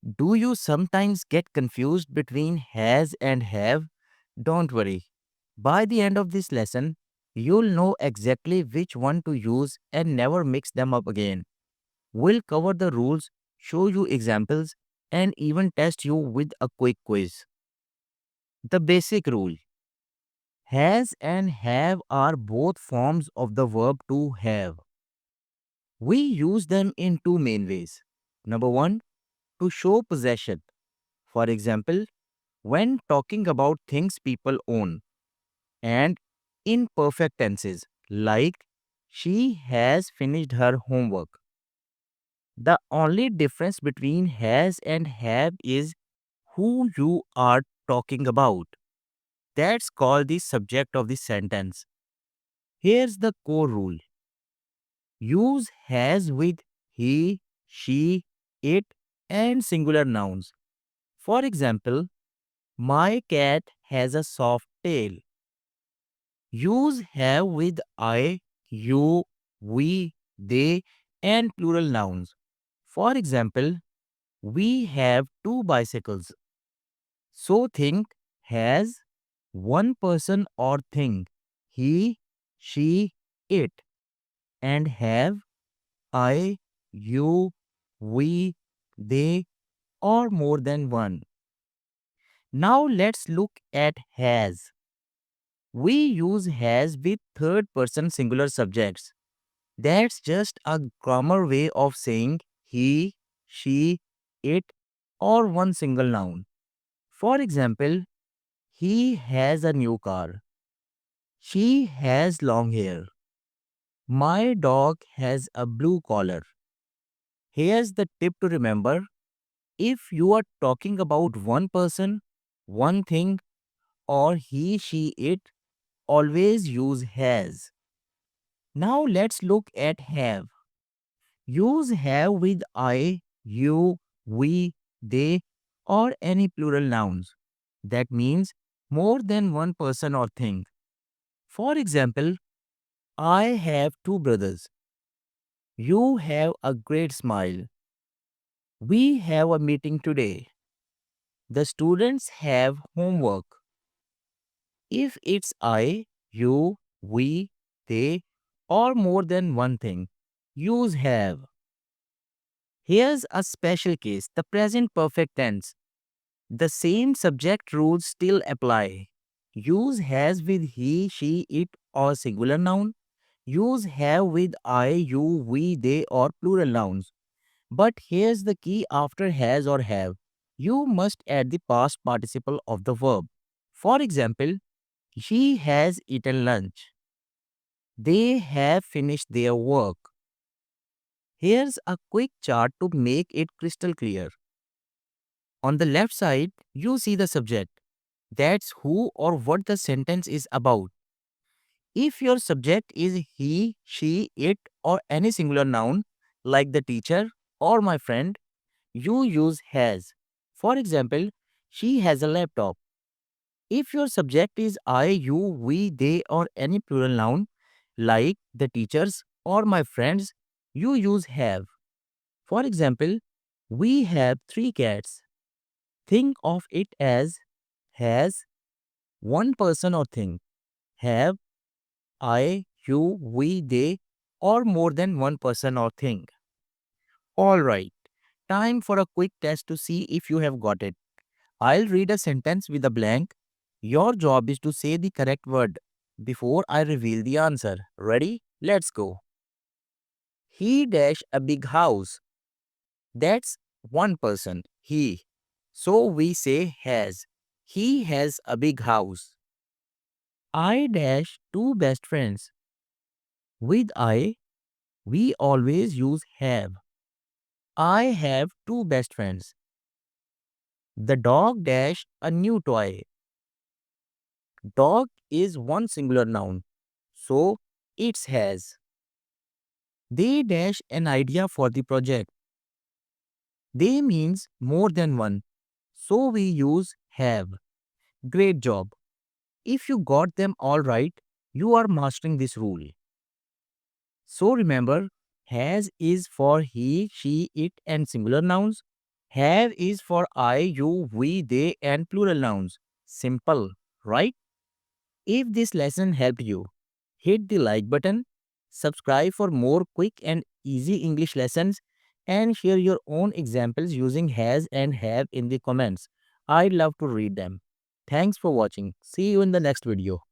Do you sometimes get confused between has and have? Don't worry. By the end of this lesson, you'll know exactly which one to use and never mix them up again. We'll cover the rules, show you examples, and even test you with a quick quiz. The basic rule: has and have are both forms of the verb to have. We use them in two main ways. Number one, to show possession. For example, when talking about things people own, and in perfect tenses like she has finished her homework. The only difference between has and have is who you are talking about. That's called the subject of the sentence. Here's the core rule: use has with he, she, it, and singular nouns. For example, my cat has a soft tail. Use have with I, you, we, they, and plural nouns. For example, we have two bicycles. So think has one person or thing, he, she, it, and have I, you, we, they, or more than one. Now let's look at has. We use has with third person singular subjects. That's just a grammar way of saying he, she, it, or one single noun. For example, he has a new car. She has long hair. My dog has a blue collar. Here's the tip to remember: if you are talking about one person, one thing, or he, she, it, always use has. Now let's look at have. Use have with I, you, we, they, or any plural nouns. That means more than one person or thing. For example, I have two brothers. You have a great smile. We have a meeting today. The students have homework. If it's I, you, we, they, or more than one thing, use have. Here's a special case: the present perfect tense. The same subject rules still apply. Use has with he, she, it, or singular noun. Use have with I, you, we, they, or plural nouns. But here's the key: after has or have, you must add the past participle of the verb. For example, she has eaten lunch. They have finished their work. Here's a quick chart to make it crystal clear. On the left side, you see the subject. That's who or what the sentence is about. If your subject is he, she, it, or any singular noun, like the teacher or my friend, you use has. For example, she has a laptop. If your subject is I, you, we, they, or any plural noun, like the teachers or my friends, you use have. For example, we have three cats. Think of it as has, one person or thing. Have, I, you, we, they, or more than one person or thing. Alright, time for a quick test to see if you have got it. I'll read a sentence with a blank. Your job is to say the correct word before I reveal the answer. Ready? Let's go. He dash a big house. That's one person, he. So we say has. He has a big house. I dash two best friends. With I, we always use have. I have two best friends. The dog dash a new toy. Dog is one singular noun, so it's has. They dash an idea for the project. They means more than one, so we use have. Great job. If you got them all right, you are mastering this rule. So remember, has is for he, she, it, and singular nouns. Have is for I, you, we, they, and plural nouns. Simple, right? If this lesson helped you, hit the like button, subscribe for more quick and easy English lessons, and share your own examples using has and have in the comments. I'd love to read them. Thanks for watching. See you in the next video.